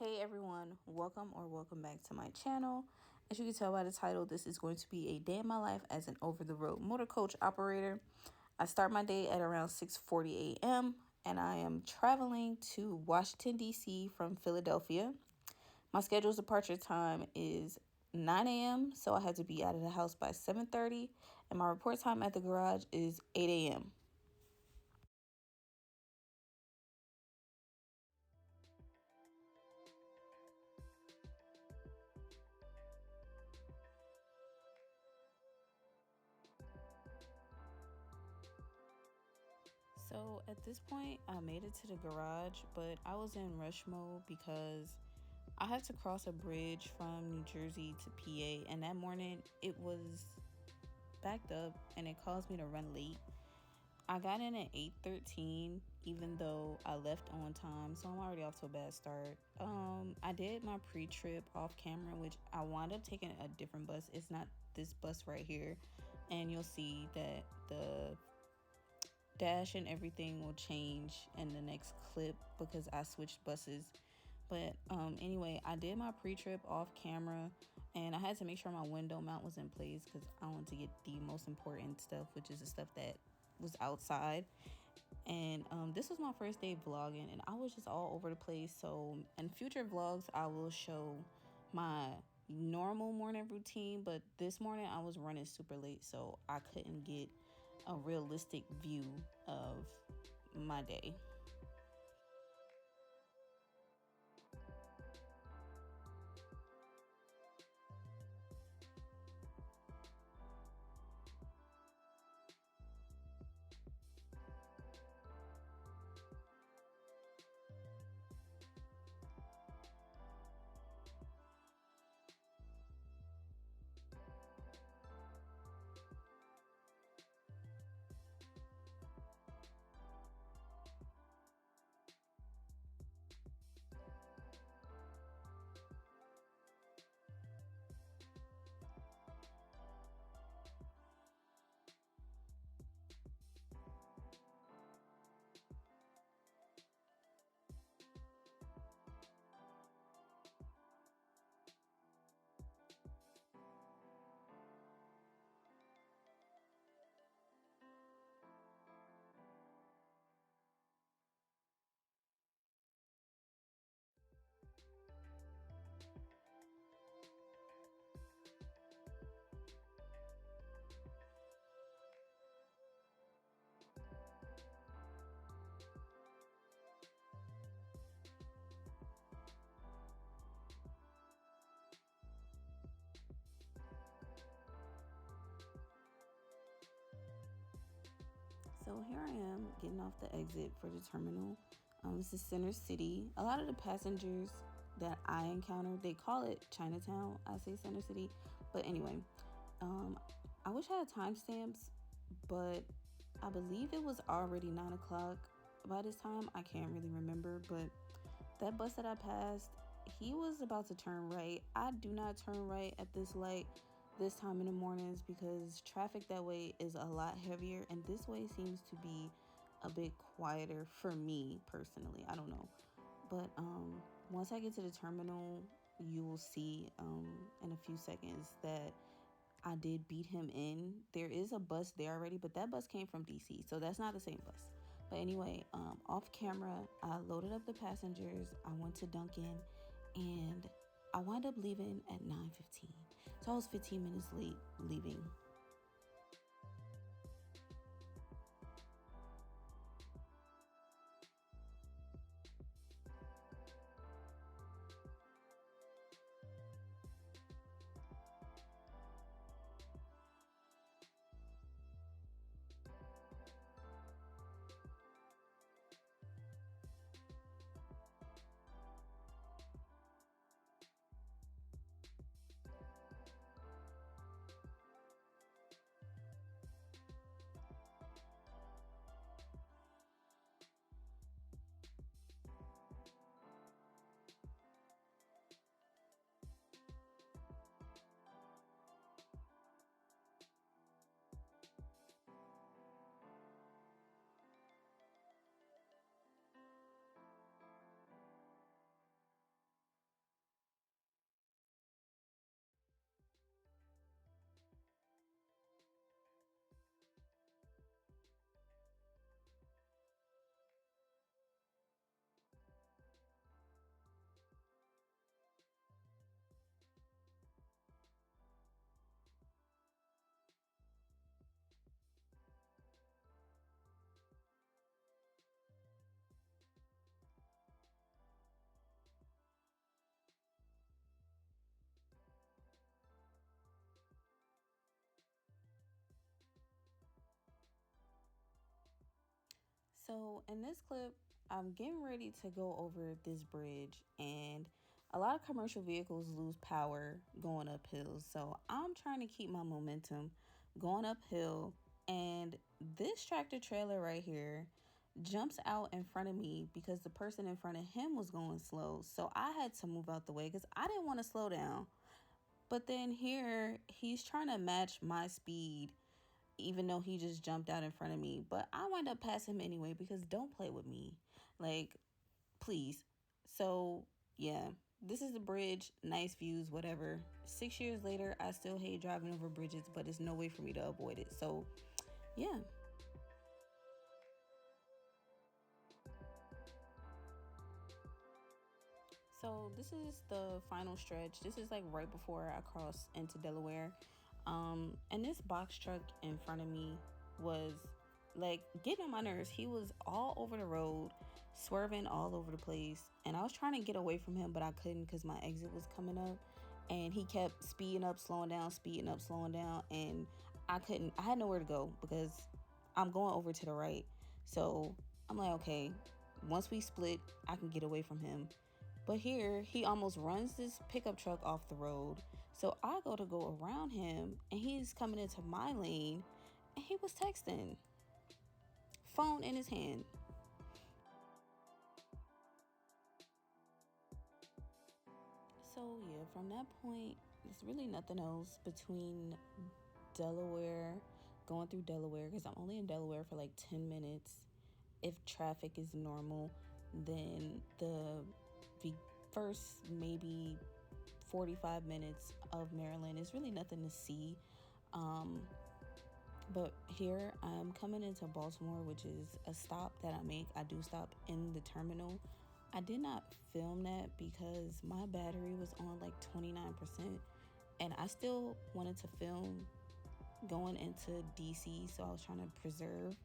Hey everyone, welcome back to my channel. As you can tell by the title, this is going to be a day in my life as an over-the-road motor coach operator. I start my day at around 6:40 a.m. and I am traveling to Washington, D.C. from Philadelphia. My scheduled departure time is 9 a.m., so I had to be out of the house by 7:30, and my report time at the garage is 8 a.m. So at this point, I made it to the garage, but I was in rush mode because I had to cross a bridge from New Jersey to PA, and that morning it was backed up and it caused me to run late. I got in at 8:13 even though I left on time, so I'm already off to a bad start. I did my pre-trip off camera, which I wound up taking a different bus. It's not this bus right here, and you'll see that the dash and everything will change in the next clip because I switched buses. But anyway, I did my pre-trip off camera and I had to make sure my window mount was in place because I wanted to get the most important stuff, which is the stuff that was outside. And this was my first day vlogging and I was just all over the place. So in future vlogs, I will show my normal morning routine, but this morning I was running super late, so I couldn't get a realistic view of my day. So here I am getting off the exit for the terminal. This is Center City. A lot of the passengers that I encountered, they call it Chinatown. I say Center City. But anyway, um, I wish I had timestamps, but I believe it was already 9 o'clock by this time. I can't really remember, but that bus that I passed, he was about to turn right. I do not turn right at this light this time in the mornings because traffic that way is a lot heavier, and this way seems to be a bit quieter for me personally. I don't know. But once I get to the terminal, you will see in a few seconds that I did beat him in. There is a bus there already, but that bus came from DC, so that's not the same bus. But anyway, off camera, I loaded up the passengers. I went to Dunkin', and I wound up leaving at 9:15. So I was 15 minutes late leaving. So in this clip, I'm getting ready to go over this bridge, and a lot of commercial vehicles lose power going up hills. So I'm trying to keep my momentum going uphill, and this tractor trailer right here jumps out in front of me because the person in front of him was going slow. So I had to move out the way because I didn't want to slow down. But then here he's trying to match my speed even though he just jumped out in front of me. But I wind up passing him anyway because don't play with me. Like, please. So, yeah, this is the bridge. Nice views, whatever. 6 years later, I still hate driving over bridges, but it's no way for me to avoid it. So, yeah. So this is the final stretch. This is like right before I cross into Delaware. And this box truck in front of me was like getting on my nerves. He was all over the road, swerving all over the place. And I was trying to get away from him, but I couldn't because my exit was coming up. And he kept speeding up, slowing down, speeding up, slowing down. And I had nowhere to go because I'm going over to the right. So I'm like, okay, once we split, I can get away from him. But here, he almost runs this pickup truck off the road. So I go to go around him, and he's coming into my lane, and he was texting, phone in his hand. So yeah, from that point, there's really nothing else between Delaware, going through Delaware, because I'm only in Delaware for like 10 minutes. If traffic is normal, then the first maybe 45 minutes of Maryland is really nothing to see. But here I'm coming into Baltimore, which is a stop that I make. I do stop in the terminal. I did not film that because my battery was on like 29%, and I still wanted to film going into DC, so I was trying to preserve.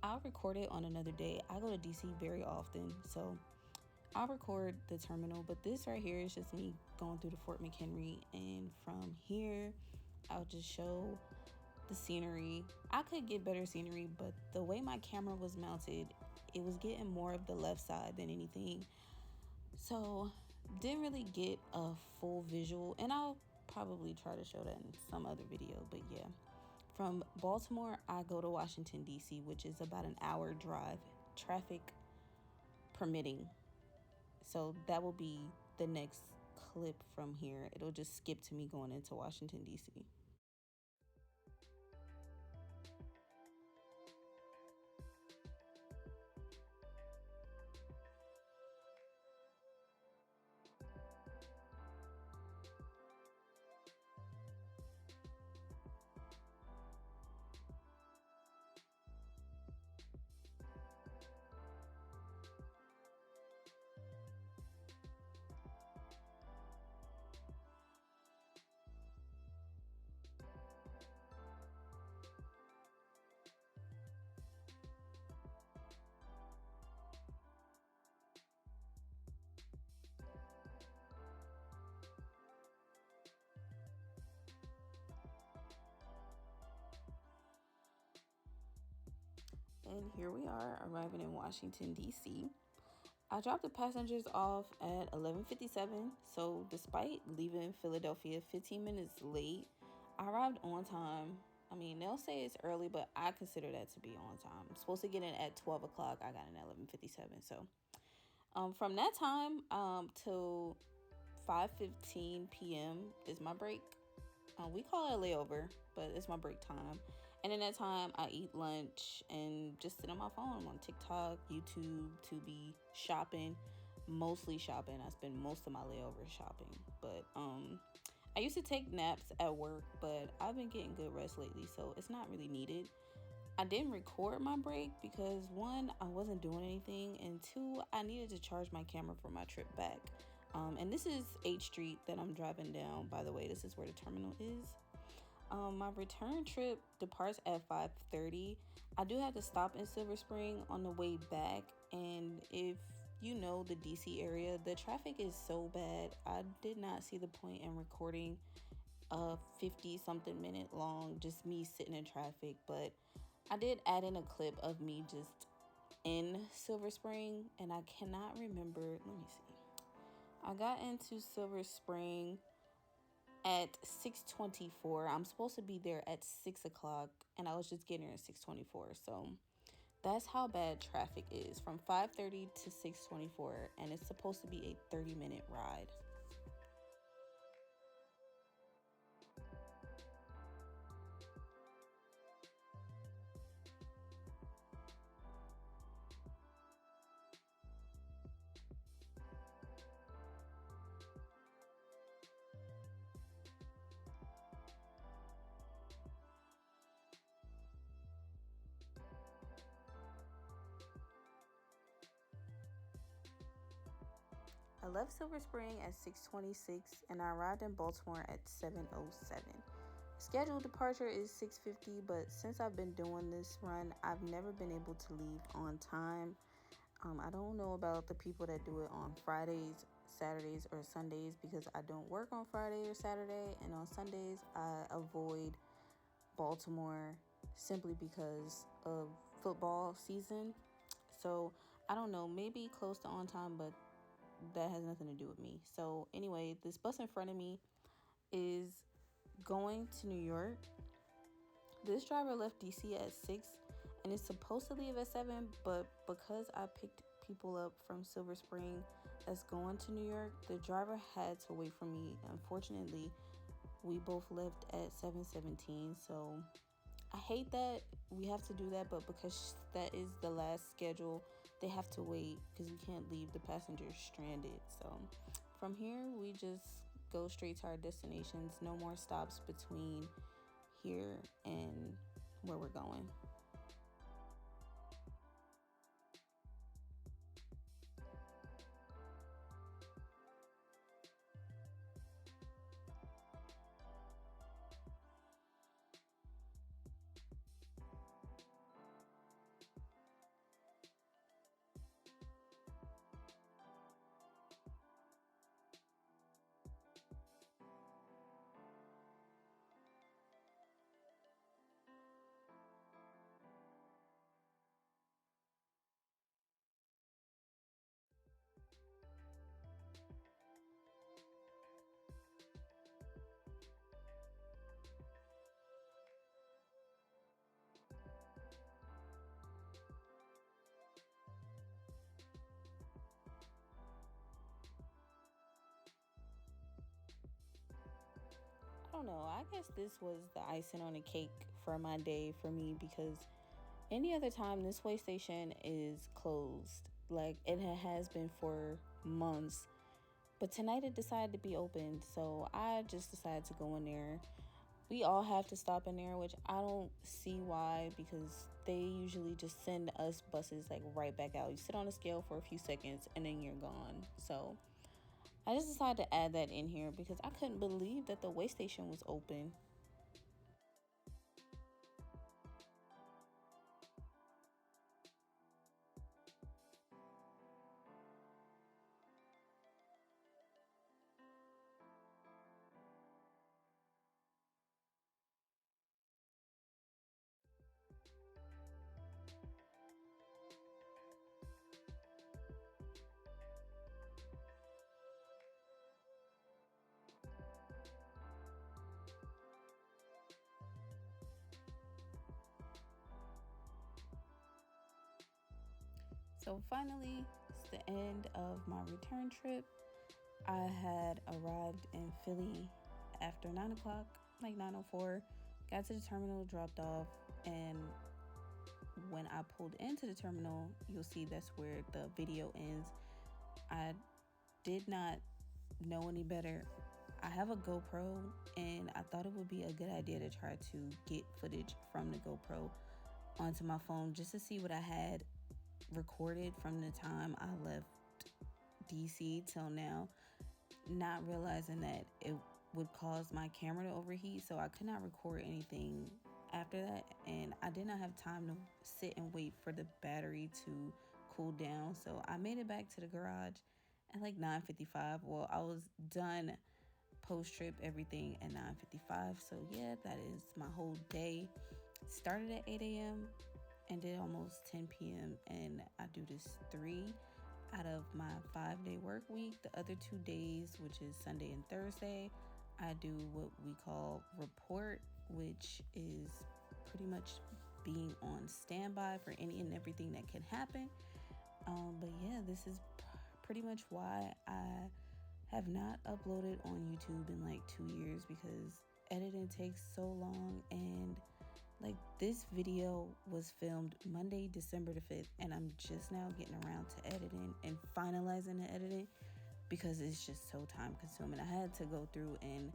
I'll record it on another day. I go to DC very often, so I'll record the terminal, but this right here is just me going through the Fort McHenry, and from here, I'll just show the scenery. I could get better scenery, but the way my camera was mounted, it was getting more of the left side than anything. So, didn't really get a full visual, and I'll probably try to show that in some other video, but yeah. From Baltimore, I go to Washington, D.C., which is about an hour drive, traffic permitting. So that will be the next clip from here. It'll just skip to me going into Washington, D.C. And here we are arriving in Washington, D.C. I dropped the passengers off at 11:57. So despite leaving Philadelphia 15 minutes late, I arrived on time. I mean, they'll say it's early, but I consider that to be on time. I'm supposed to get in at 12 o'clock. I got in at 11:57. So from that time till 5:15 p.m. is my break. We call it a layover, but it's my break time. And in that time, I eat lunch and just sit on my phone. I'm on TikTok, YouTube, Tubi, shopping, mostly shopping. I spend most of my layover shopping. But I used to take naps at work, but I've been getting good rest lately, so it's not really needed. I didn't record my break because one, I wasn't doing anything, and two, I needed to charge my camera for my trip back. And this is 8th Street that I'm driving down, by the way. This is where the terminal is. My return trip departs at 5:30. I do have to stop in Silver Spring on the way back, and if you know the DC area, the traffic is so bad. I did not see the point in recording a 50 something minute long just me sitting in traffic, but I did add in a clip of me just in Silver Spring, and I cannot remember. Let me see. I got into Silver Spring at 6:24. I'm supposed to be there at 6 o'clock, and I was just getting there at 6:24. So that's how bad traffic is from 5:30 to 6:24, and it's supposed to be a 30-minute ride. I left Silver Spring at 6:26, and I arrived in Baltimore at 7:07. Scheduled departure is 6:50, but since I've been doing this run, I've never been able to leave on time. I don't know about the people that do it on Fridays, Saturdays, or Sundays, because I don't work on Friday or Saturday, and on Sundays I avoid Baltimore simply because of football season. So I don't know, maybe close to on time, but that has nothing to do with me. So anyway, this bus in front of me is going to New York. This driver left DC at 6 and is supposed to leave at 7, but because I picked people up from Silver Spring that's going to New York, the driver had to wait for me. Unfortunately, we both left at 7:17, so I hate that we have to do that, but because that is the last schedule, they have to wait because we can't leave the passengers stranded. So from here, we just go straight to our destinations. No more stops between here and where we're going. I don't know. I guess this was the icing on the cake for my day for me because any other time this way station is closed. Like it has been for months. But tonight it decided to be open. So I just decided to go in there. We all have to stop in there, which I don't see why, because they usually just send us buses like right back out. You sit on a scale for a few seconds and then you're gone. So I just decided to add that in here because I couldn't believe that the way station was open. So finally, it's the end of my return trip. I had arrived in Philly after 9 o'clock, like 9:04. Got to the terminal, dropped off, and when I pulled into the terminal, you'll see that's where the video ends. I did not know any better. I have a GoPro, and I thought it would be a good idea to try to get footage from the GoPro onto my phone just to see what I had recorded from the time I left DC till now, not realizing that it would cause my camera to overheat, so I could not record anything after that, and I did not have time to sit and wait for the battery to cool down. So I made it back to the garage at like 9:55. Well, I was done post trip everything at 9:55. So yeah, that is my whole day. Started at 8 a.m. ended almost 10 p.m. and I do this 3 out of my 5-day work week. The other 2 days, which is Sunday and Thursday, I do what we call report, which is pretty much being on standby for any and everything that can happen. But yeah, this is pretty much why I have not uploaded on YouTube in like 2 years, because editing takes so long. And like, this video was filmed Monday, December the 5th, and I'm just now getting around to editing and finalizing the editing because it's just so time consuming. I had to go through and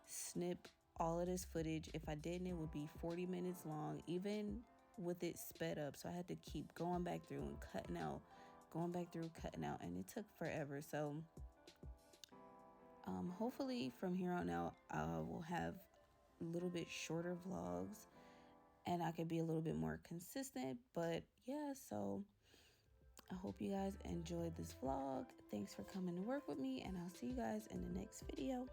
snip all of this footage. If I didn't, it would be 40 minutes long, even with it sped up. So I had to keep going back through and cutting out, and it took forever. So hopefully from here on out, I will have a little bit shorter vlogs and I can be a little bit more consistent. But yeah, so I hope you guys enjoyed this vlog. Thanks for coming to work with me, and I'll see you guys in the next video.